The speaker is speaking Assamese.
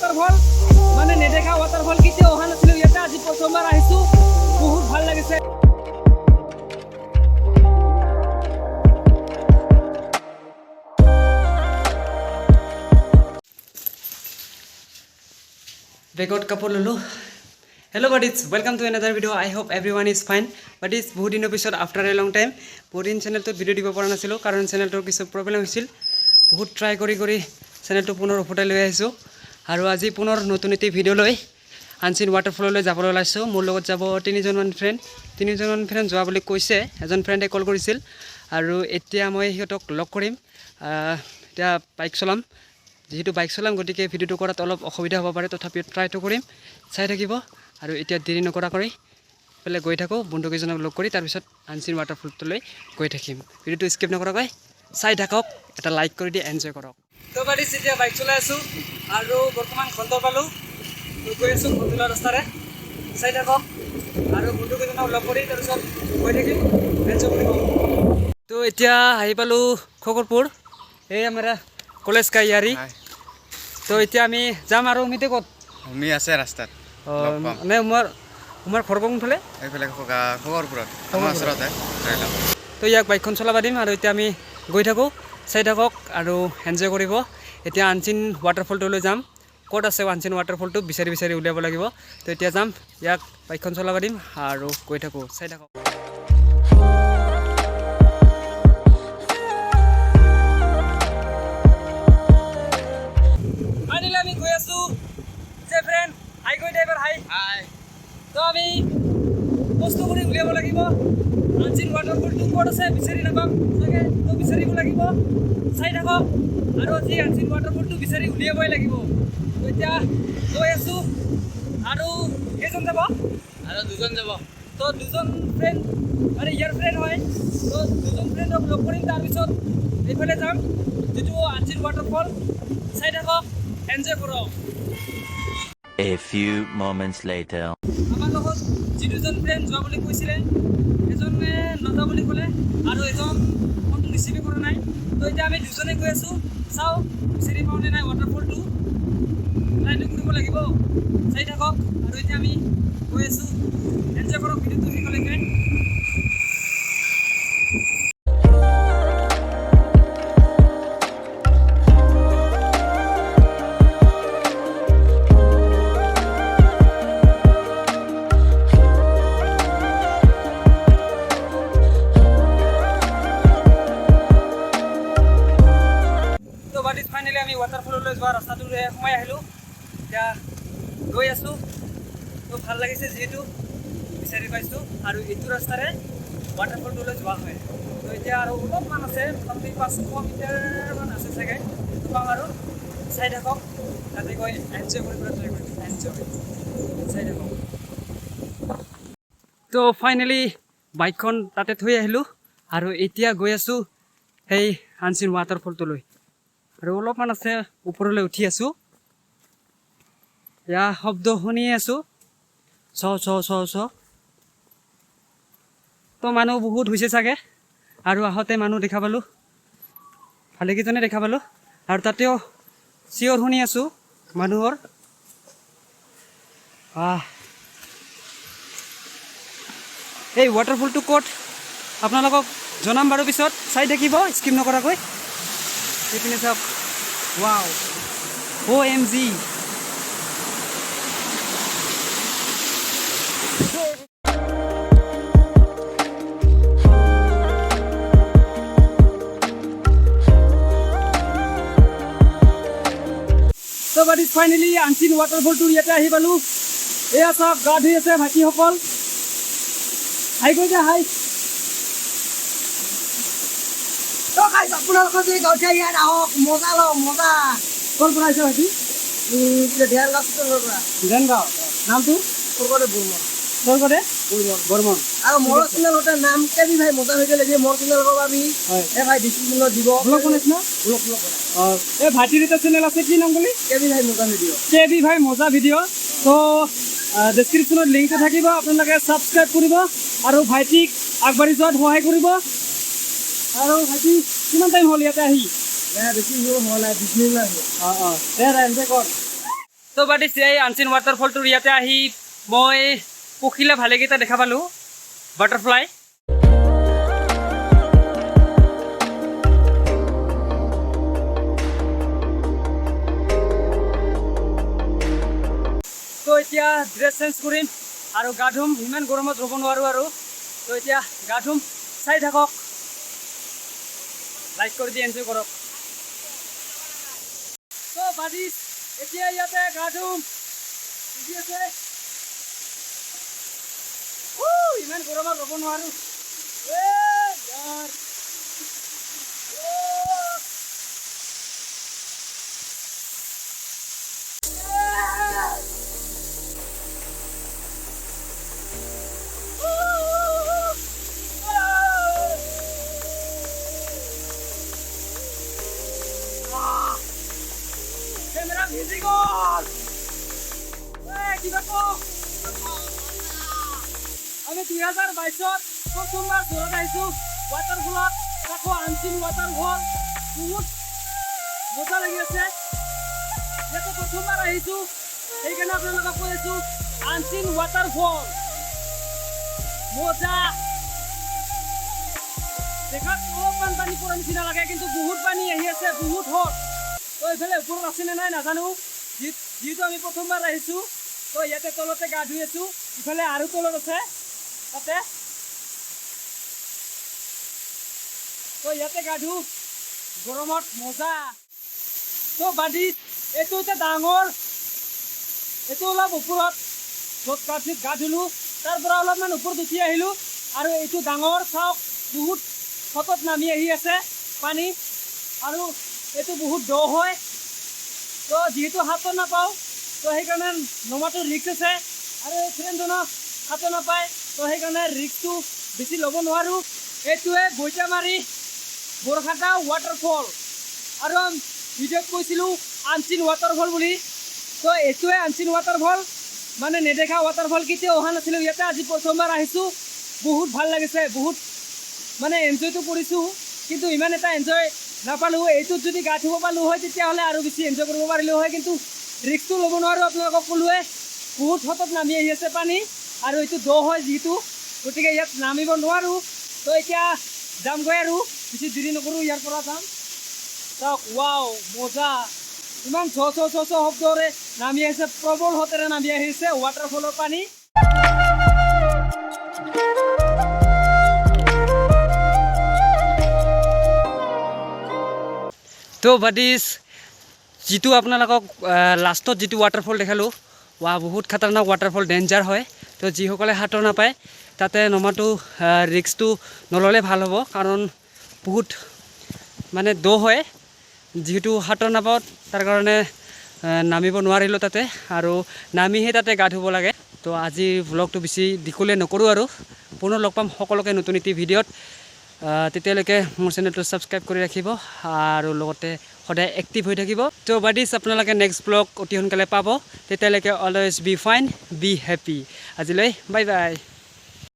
waterfall মানে নেদেখা waterfall কেতিয়া অহা নাছিলো ইয়াতে আজি প্ৰথমবাৰ আহিছো বহুত ভাল লাগিছে বেগত কাপোৰ ললো Hello buddies, welcome to another video. I hope everyone is fine. Buddies, বহুত দিনৰ পিছত after a long time Porin চেনেলটো ভিডিও দিব পৰা নাছিলো কাৰণ চেনেলটোৰ কিছু প্ৰবলেম হৈছিল বহুত ট্ৰাই কৰি চেনেলটো পুনৰ উভতাই লৈ আহিছো আৰু আজি পুনৰ নতুন এটি ভিডিও লৈ আনচিন ওয়াটাৰফললৈ যাবলৈ ওলাইছো মোৰ লগত যাব তিনিজনমান ফ্ৰেণ্ড যোৱা বুলি কৈছে এজন ফ্ৰেণ্ডে কল কৰিছিল আৰু এতিয়া মই হিহঁতক লগ কৰিম এতিয়া বাইক চলাম যেহেতু বাইক চলাম গতিকে ভিডিওটো কৰাত অলপ অসুবিধা হ'ব পাৰে তথাপিও ট্ৰাইটো কৰিম চাই থাকিব আৰু এতিয়া দেৰি নকৰাকৈ পেলে গৈ থাকো বন্ধুকেইজনক লগ কৰি তাৰ পিছত আনচিন ওয়াটাৰফললৈ গৈ থাকিম ভিডিওটো স্কিপ নকৰাকৈ চাই থাকক এটা লাইক কৰি দি এনজয় কৰক তো গাড়ী এতিয়া বাইক চলাই আছো আৰু বৰ্তমান খন্তৰ পালো তো গৈ আছো খন্তৰ ৰাস্তাৰে চাই থাকক আৰু বন্ধুকেইজনক লগ কৰি তাৰ পিছত গৈ থাকিম এনজয় কৰিম তো এতিয়া আহি পালো খগৰপুৰ এই আমাৰ কলেজ কা ইয়াৰি তো এতিয়া আমি যাম আৰু উমিতে ক'ত আমি আছে ৰাস্তাত মানে উমাৰ ঘৰ কোনফালে এইফালে খগৰপুৰত আমাৰ ওচৰতে তো ইয়াক বাইকখন চলাবা দিম আৰু এতিয়া আমি গৈ থাকোঁ চাই থাকক আৰু এনজয় কৰিব এতিয়া আনচিন ওৱাটাৰফলটোলৈ যাম ক'ত আছে আনচিন ওৱাটাৰফলটো বিচাৰি উলিয়াব লাগিব তো এতিয়া যাম ইয়াক বাইকখন চলাবা দিম আৰু গৈ থাকোঁ চাই থাকক আমি গৈ আছো যে ফ্ৰেণ্ড হাই গৈ ড্ৰাইভাৰ হাই তো আমি বস্তু কৰি উলিয়াব লাগিব আনচিন ওৱাটাৰফলটো ক'ত আছে বিচাৰি নাপাম চাগে তো বিচাৰিব লাগিব চাই থাকক আৰু আজি আনচিন ওৱাটাৰফলটো বিচাৰি উলিয়াবই লাগিব তো এতিয়া গৈ আছো আৰু কেইজন যাব আৰু দুজন যাব তো দুজন ফ্ৰেণ্ড মানে ইয়াৰ ফ্ৰেণ্ড হয় তো দুজন ফ্ৰেণ্ডক লগ কৰিম তাৰপিছত এইফালে যাম যিটো আনচিন ওৱাটাৰফল চাই থাকক এনজয় কৰক A few moments later আমাৰ লগত যি দুজন ফ্ৰেণ্ড যোৱা বুলি কৈছিলে এজনে নাযাওঁ বুলি ক'লে আৰু এজন ফোনটো ৰিচিভ কৰা নাই তো এতিয়া আমি দুজনে গৈ আছোঁ চাওঁ বিচাৰি পাওঁ নে নাই ৱাটাৰফলটো ট্ৰাইটো কৰিব লাগিব চাই থাকক আৰু এতিয়া আমি গৈ আছোঁ এনজয় কৰক ভিডিঅ'টো শেষলৈকে ফাইনেলি আমি ৱাটাৰফললৈ যোৱা ৰাস্তাটোৰে সোমাই আহিলোঁ এতিয়া গৈ আছোঁ তো ভাল লাগিছে যিহেতু বিচাৰি পাইছোঁ আৰু এইটো ৰাস্তাৰে ৱাটাৰফলটোলৈ যোৱা হয় তো এতিয়া আৰু অলপমান আছে মোটামুটি 500 মিটাৰমান আছে চাগে তো পাম আৰু চাই থাকক তাতে গৈ এনজয় কৰিবলৈ ট্ৰাই কৰিম এনজয় চাই থাকক তো ফাইনেলি বাইকখন তাতে থৈ আহিলোঁ আৰু এতিয়া গৈ আছোঁ সেই আনচিন ৱাটাৰফলটোলৈ আৰু অলপমান আছে ওপৰলৈ উঠি আছোঁ এয়া শব্দ শুনি আছোঁ চ তো মানুহ বহুত হৈছে চাগে আৰু আহোঁতে মানুহ দেখা পালোঁ ভালেকেইজনে দেখা পালোঁ আৰু তাতেও চিঞৰ শুনি আছোঁ মানুহৰ এই ৱাটাৰফলটো ক'ত আপোনালোকক জনাম বাৰু পিছত চাই থাকিব স্কিপ নকৰাকৈ এইপিনে চাওক ৱাও OMG তো বাট ইজ ফাইনেলি আনচিন ৱাটাৰফলটো ইয়াতে আহি পালোঁ এয়া চাওক গা ধুই আছে ভাইটিসকল হাই কৈ দিয়া হাই তো গাইজ আপোনালোকৰ যদি গাঁৱত ইয়াত আহক মজা লওক মজা ক'ৰ পৰা আহিছে ভাইটি ধ্যানগাঁও নামটো বৰ্মন আৰু মোৰ চেনেলতে নাম কেবি ভাই মজা হৈ গ'লে মোৰ চেনেল পাবি এ ভাই ডিসক্ৰিপশনত দিব ব্লগ বনাইছ না ব্লগ এই ভাইটিৰ এটা চেনেল আছে কি নাম বুলি কেবি ভাই মজা ভিডিঅ' তো ডেছক্ৰিপশ্যনত লিংকটো থাকিব আপোনালোকে ছাবস্ক্ৰাইব কৰিব আৰু ভাইটিক আগবাঢ়ি যোৱাত সহায় কৰিব আৰু ভাইটি কিমান টাইম হ'ল ইয়াতে আহি বেছি হোৱা নাই 20 মিনিট মান হ'ল এনজয় কৰ তো বাদিছ এই আনচিন ৱাটাৰফলটোৰ ইয়াতে আহি মই পখিলা ভালেকেইটা দেখা পালোঁ বাটাৰফ্লাই। তো এতিয়া ড্ৰেছ চেঞ্জ কৰিম আৰু গা ধুম, ইমান গৰমত ৰ'ব নোৱাৰোঁ আৰু। তো এতিয়া গা ধুম, চাই থাকক, লাইক কৰি দি এনজয় কৰক। তো বাদিছ এতিয়া ইয়াতে গা ধুম, বুজি আছে? ইমান গৰমত ৰ'ব নোৱাৰোঁ। Camera music on! কিবা কওঁ? আমি 2022ত প্ৰথমবাৰ ঘৰত আহিছোঁ ৱাটাৰফলত, আকৌ আনচিন ৱাটাৰফল। বহুত মজা লাগি আছে। ইয়াতে প্ৰথমবাৰ আহিছোঁ, সেইকাৰণে আপোনালোকক কৈ আছোঁ আনচিন ৱাটাৰফল মজা। দেখাত অলপমান পানী পৰা নিচিনা লাগে, কিন্তু বহুত পানী আহি আছে, বহুত হট। তো এইফালে ওপৰত আছেনে নাই নাজানো, যিহেতু আমি প্ৰথমবাৰ আহিছোঁ। তো ইয়াতে তলতে গা ধুই আছোঁ, ইফালে আৰু তলত আছে তাতে। তো ইয়াতে গা ধু, গৰমত মজা। তো বাদিছ এইটো এতিয়া ডাঙৰ, এইটো অলপ ওপৰত য'ত গা ধুলোঁ তাৰ পৰা অলপমান ওপৰত উঠি আহিলোঁ। আৰু এইটো ডাঙৰ, চাওক বহুত সতত নামি আহি আছে পানী, আৰু এইটো বহুত দ হয়। তো যিহেতু সাঁতোৰ নাপাওঁ, তো সেইকাৰণে নমাটো ৰিক্স আছে, আৰু ফ্ৰেণ্ডজনক সাঁতোৰ নাপায়, তো সেইকাৰণে ৰিক্সটো বেছি ল'ব নোৱাৰোঁ। এইটোৱে বইটামাৰি borkhata ৱাটাৰফল, আৰু ভিডিঅ'ত কৈছিলোঁ আনচিন ৱাটাৰফল বুলি। তো এইটোৱে আনচিন ৱাটাৰফল, মানে নেদেখা ৱাটাৰফল, কেতিয়াও অহা নাছিলোঁ ইয়াতে, আজি প্ৰথমবাৰ আহিছোঁ। বহুত ভাল লাগিছে, বহুত মানে এনজয়টো কৰিছোঁ, কিন্তু ইমান এটা এনজয় নাপালোঁ। এইটোত যদি গা ধুব পালোঁ হয় তেতিয়াহ'লে আৰু বেছি এনজয় কৰিব পাৰিলোঁ হয়, কিন্তু ৰিক্সটো ল'ব নোৱাৰোঁ। আপোনালোকক ক'লোৱে বহুত সতত নামি আহি আছে পানী, আৰু এইটো দ হয় যিহেতু, গতিকে ইয়াত নামিব নোৱাৰোঁ। তো এতিয়া যামগৈ আৰু বেছি দেৰি নকৰোঁ, ইয়াৰ পৰা যাম। চাওক ৱাও মজা, ইমান ছ শব্দৰে নামি আহিছে, প্ৰবল হতেৰে নামি আহিছে ৱাটাৰফলৰ পানী। তো বাদিছ যিটো আপোনালোকক লাষ্টত যিটো ৱাটাৰফল দেখালোঁ, বহুত খাতাৰনাক ৱাটাৰফল, ডেঞ্জাৰ হয়। তো যিসকলে সাঁতোৰ নাপায় তাতে নমাটো ৰিক্সটো নল'লে ভাল হ'ব, কাৰণ বহুত মানে দ হয়। যিহেতু সাঁতোৰ নাপাওঁ তাৰ কাৰণে নামিব নোৱাৰিলোঁ তাতে, আৰু নামিহে তাতে গা ধুব লাগে। তো আজি ভ্লগটো বেছি দীঘলীয়া নকৰোঁ, আৰু পুনৰ লগ পাম সকলোকে নতুন এটি ভিডিঅ'ত। তেতিয়ালৈকে মোৰ চেনেলটো ছাবস্ক্ৰাইব কৰি ৰাখিব, আৰু লগতে সদায় এক্টিভ হৈ থাকিব। তো বাদিছ আপোনালোকে নেক্সট ব্লগ অতি সোনকালে পাব। তেতিয়ালৈকে always be fine, be happy. আজিলৈ বাই বাই।